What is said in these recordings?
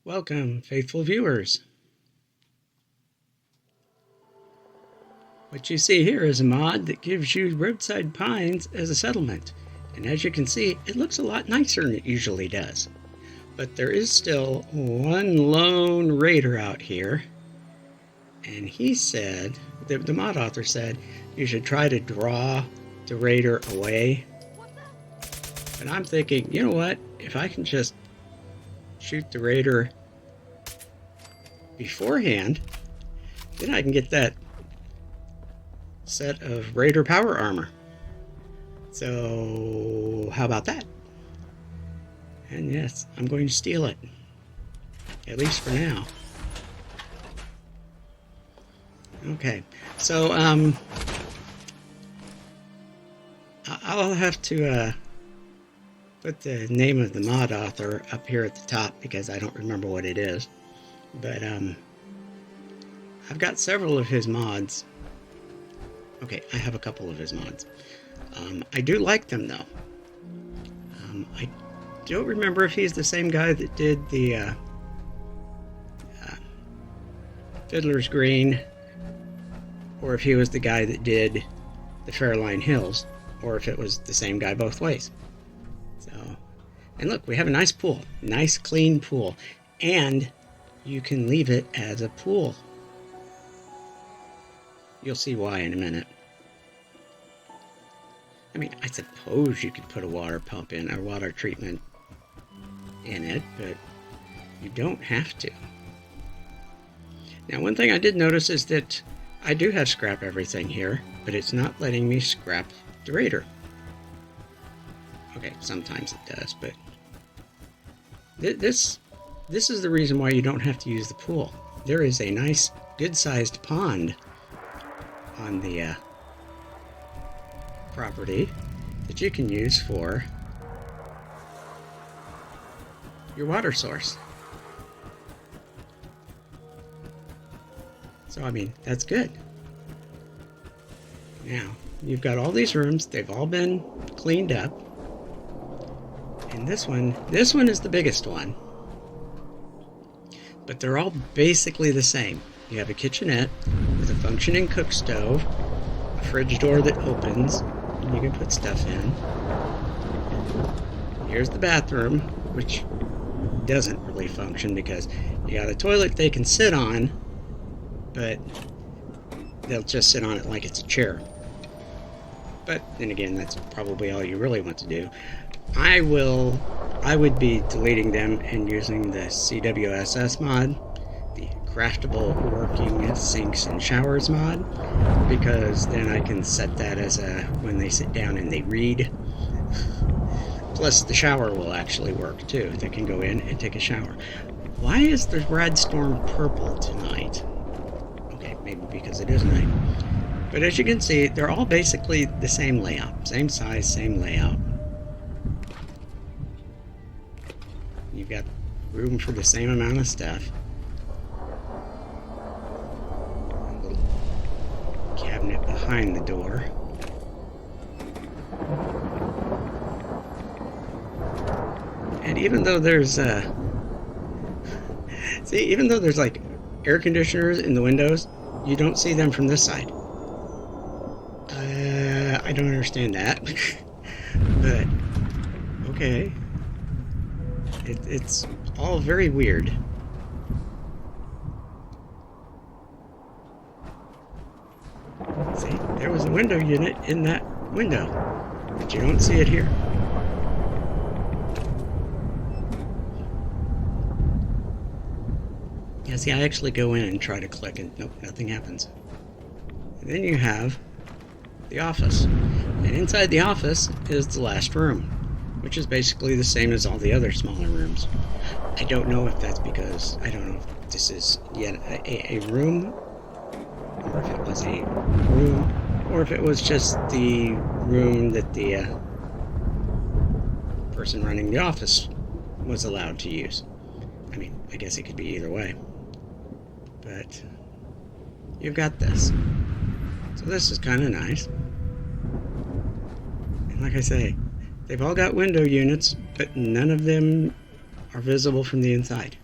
Welcome, faithful viewers. What you see here is a mod that gives you Roadside Pines as a settlement. And as you can see, it looks a lot nicer than it usually does. But there is still one lone raider out here. And he said, the mod author said, you should try to draw the raider away. And I'm thinking, you know what? If I can just shoot the raider beforehand, then I can get that set of raider power armor. So how about that? And yes, I'm going to steal it, at least for now. Okay, so I'll have to put the name of the mod author up here at the top because I don't remember what it is. But I've got several of his mods. Okay, I have a couple of his mods. I do like them though. I don't remember if he's the same guy that did the Fiddler's Green, or if he was the guy that did the Fairline Hills, or if it was the same guy both ways. So, and look, we have a nice pool, nice clean pool, and you can leave it as a pool. You'll see why in a minute. I mean, I suppose you could put a water pump in, or water treatment in it, but you don't have to. Now, one thing I did notice is that I do have scrap everything here, but it's not letting me scrap the raider. Okay, sometimes it does, but this is the reason why you don't have to use the pool. There is a nice, good-sized pond on the property that you can use for your water source. So, I mean, that's good. Now, you've got all these rooms. They've all been cleaned up. And this one is the biggest one. But they're all basically the same. You have a kitchenette with a functioning cook stove, a fridge door that opens, and you can put stuff in. Here's the bathroom, which doesn't really function because you got a toilet they can sit on, but they'll just sit on it like it's a chair. But then again, that's probably all you really want to do. I would be deleting them and using the CWSS mod, the craftable working sinks and showers mod, because then I can set that as a when they sit down and they read. Plus the shower will actually work too. They can go in and take a shower. Why is the red storm purple tonight? Okay, maybe because it is night. But as you can see, they're all basically the same layout, same size, same layout. You've got room for the same amount of stuff. A little cabinet behind the door. And even though there's even though there's like air conditioners in the windows, you don't see them from this side. I don't understand that. But okay. It's all very weird. See, there was a window unit in that window, but you don't see it here. Yeah, see, I actually go in and try to click and nope, nothing happens. And then you have the office. And inside the office is the last room, which is basically the same as all the other smaller rooms. I don't know if that's because, I don't know if this is yet a room, or if it was a room, or if it was just the room that the person running the office was allowed to use. I mean, I guess it could be either way. But you've got this. So this is kind of nice. And like I say, they've all got window units, but none of them are visible from the inside.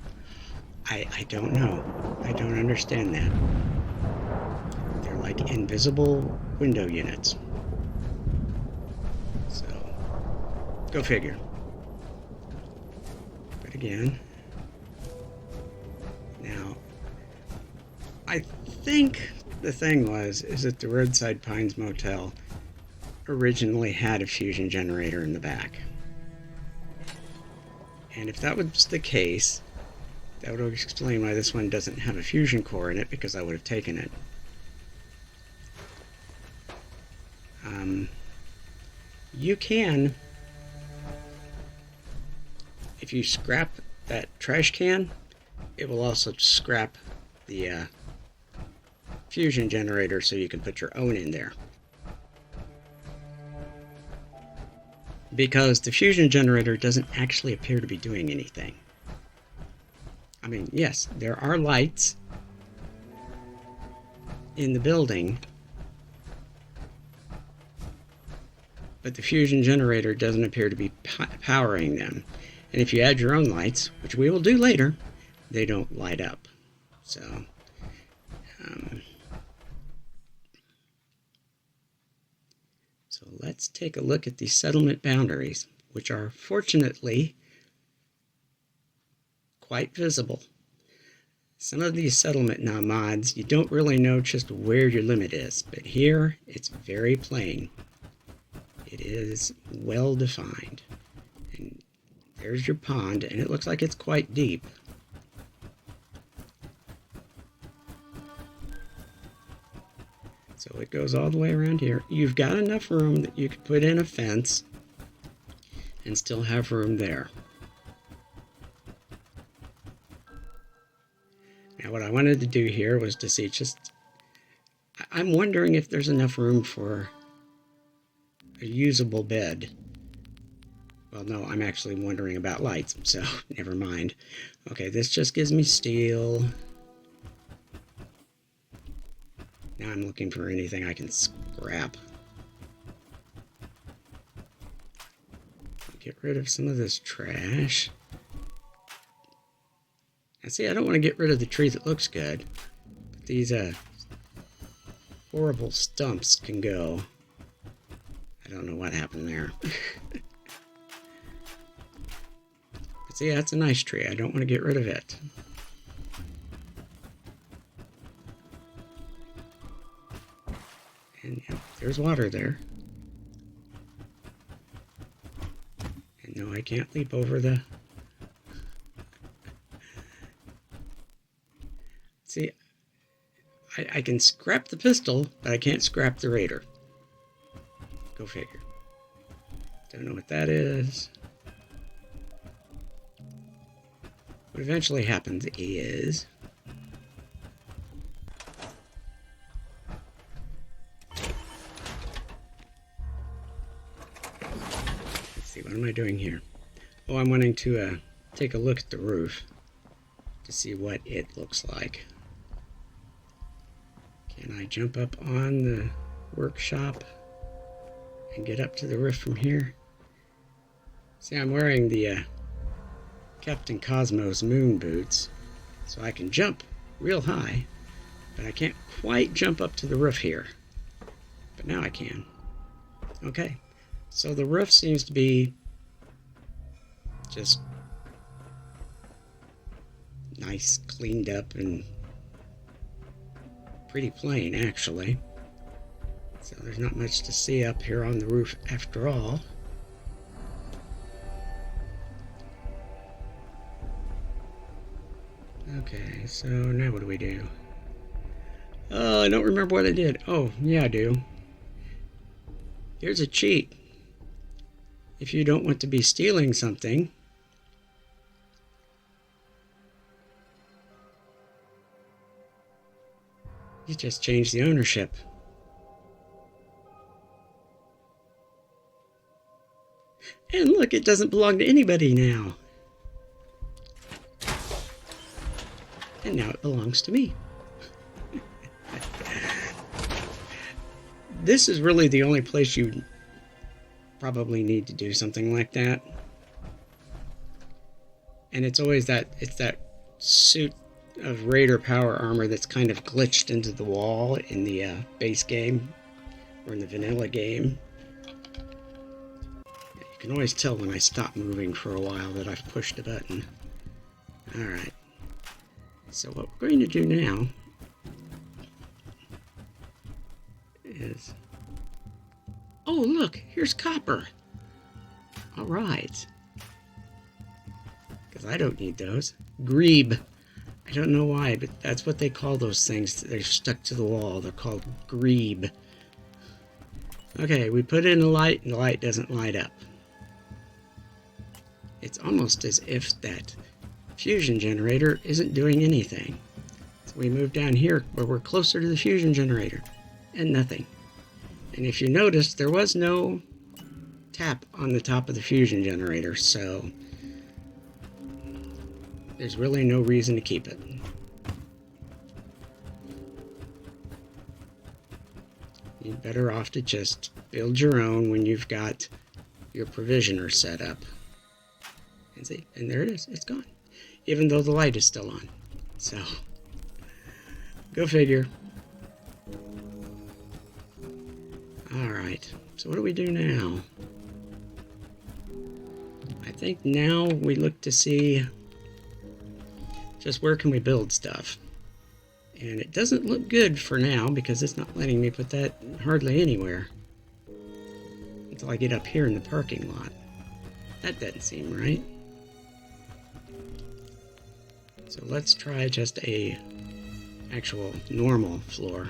I don't know. I don't understand that. They're like invisible window units. So, go figure. But again, now, I think the thing is that the Roadside Pines Motel originally had a fusion generator in the back. And if that was the case, that would explain why this one doesn't have a fusion core in it, because I would have taken it. You can, if you scrap that trash can, it will also scrap the fusion generator so you can put your own in there. Because the fusion generator doesn't actually appear to be doing anything. I mean, yes, there are lights in the building, but the fusion generator doesn't appear to be powering them. And if you add your own lights, which we will do later, they don't light up. So, so let's take a look at the settlement boundaries, which are fortunately quite visible. Some of these settlement mods, you don't really know just where your limit is, but here it's very plain. It is well defined. And there's your pond, and it looks like it's quite deep. So it goes all the way around here. You've got enough room that you could put in a fence and still have room there. Now what I wanted to do here was to see I'm wondering if there's enough room for a usable bed. Well, no, I'm actually wondering about lights, so never mind. Okay, this just gives me steel. Now I'm looking for anything I can scrap. Get rid of some of this trash. And see, I don't want to get rid of the tree that looks good. But these horrible stumps can go. I don't know what happened there. But see, that's a nice tree. I don't want to get rid of it. And yeah, there's water there. And no, I can't leap over the... See, I can scrap the pistol, but I can't scrap the raider. Go figure. Don't know what that is. What eventually happens is... Let's see, what am I doing here? Oh, I'm wanting to take a look at the roof to see what it looks like. Can I jump up on the workshop and get up to the roof from here? See, I'm wearing the Captain Cosmos moon boots, so I can jump real high, but I can't quite jump up to the roof here. But now I can. Okay, so the roof seems to be just nice, cleaned up, and pretty plain, actually. So there's not much to see up here on the roof after all. Okay, so now what do we do? I don't remember what I did. Oh, yeah, I do. Here's a cheat. If you don't want to be stealing something, you just change the ownership. And look, it doesn't belong to anybody now. And now it belongs to me. This is really the only place you probably need to do something like that. And it's always that suit of Raider power armor that's kind of glitched into the wall in the base game, or in the vanilla game. You can always tell when I stop moving for a while that I've pushed a button. Alright, so what we're going to do now is... Oh, look, here's copper. Alright. Because I don't need those. Grebe. I don't know why, but that's what they call those things. They're stuck to the wall. They're called grebe. Okay, we put in a light, and the light doesn't light up. It's almost as if that fusion generator isn't doing anything. So we move down here where we're closer to the fusion generator, and nothing. And if you notice, there was no tap on the top of the fusion generator, so there's really no reason to keep it. You're better off to just build your own when you've got your provisioner set up. And see, and there it is, it's gone. Even though the light is still on. So, go figure. Alright, so what do we do now? I think now we look to see just where can we build stuff. And it doesn't look good for now because it's not letting me put that hardly anywhere until I get up here in the parking lot. That doesn't seem right. So let's try just a actual normal floor.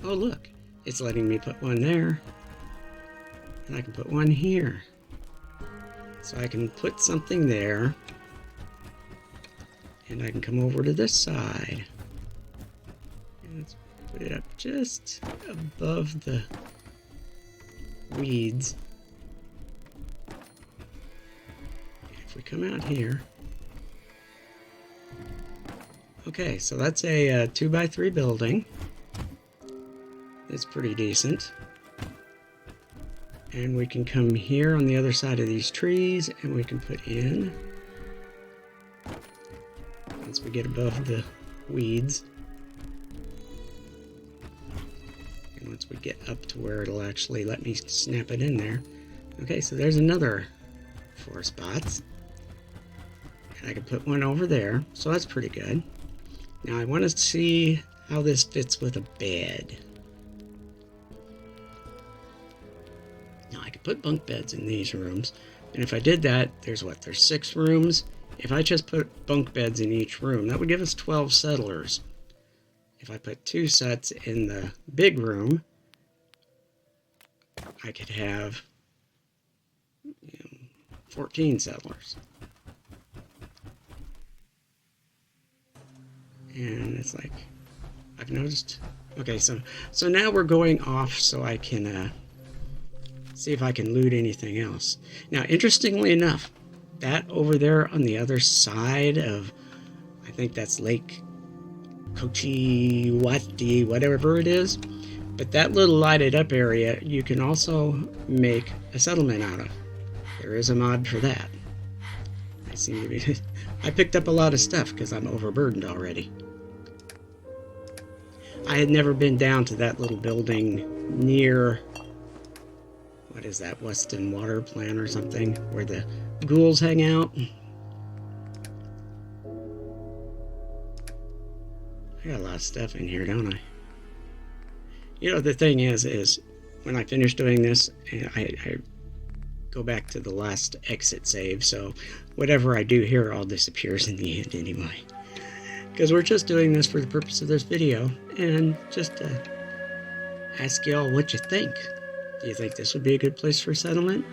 Oh look, it's letting me put one there. And I can put one here. So I can put something there. And I can come over to this side. And let's put it up just above the weeds. If we come out here. Okay, so that's a 2x3 building. It's pretty decent. And we can come here on the other side of these trees and we can put in, once we get above the weeds, and once we get up to where it'll actually let me snap it in there. Okay, so there's another 4 spots. And I can put one over there, so that's pretty good. Now I want to see how this fits with a bed. Now I could put bunk beds in these rooms, and if I did that, there's 6 rooms. If I just put bunk beds in each room, that would give us 12 settlers. If I put 2 sets in the big room, I could have 14 settlers. And it's like, I've noticed. Okay, so now we're going off so I can see if I can loot anything else. Now, interestingly enough, that over there on the other side of, I think that's Lake Kochiwati, whatever it is, but that little lighted up area you can also make a settlement out of. There is a mod for that. I seem to be I picked up a lot of stuff because I'm overburdened already. I had never been down to that little building near, what is that, Weston Water Plant or something, where the ghouls hang out. I got a lot of stuff in here, don't I? You know, the thing is when I finish doing this, I go back to the last exit save, so whatever I do here all disappears in the end anyway. Because we're just doing this for the purpose of this video, and just to ask y'all what you think. Do you think this would be a good place for settlement?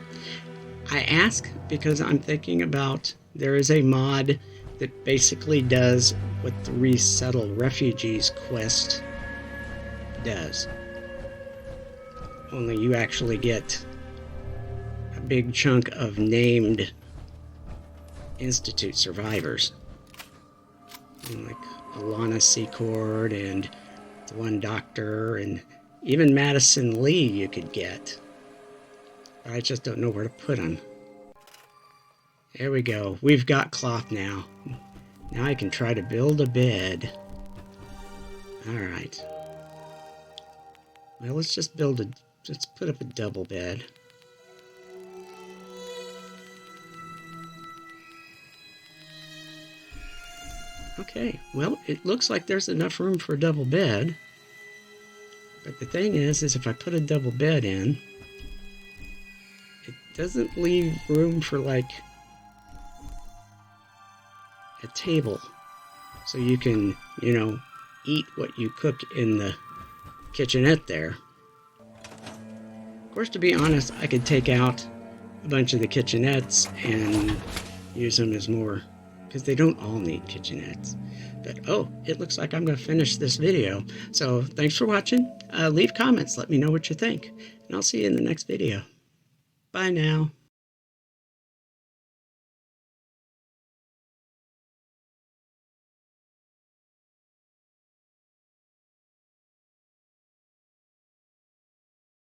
I ask because I'm thinking about, there is a mod that basically does what the Resettle Refugees quest does. Only you actually get a big chunk of named Institute survivors. Like Alana Secord and the one doctor, and even Madison Lee you could get. But I just don't know where to put them. There we go. We've got cloth now. Now I can try to build a bed. Alright. Well, let's just let's put up a double bed. Okay, well, it looks like there's enough room for a double bed. But the thing is if I put a double bed in, it doesn't leave room for, like, a table. So you can, eat what you cook in the kitchenette there. Of course, to be honest, I could take out a bunch of the kitchenettes and use them as more, because they don't all need kitchenettes. But, it looks like I'm going to finish this video. So, thanks for watching. Leave comments. Let me know what you think. And I'll see you in the next video. Bye now.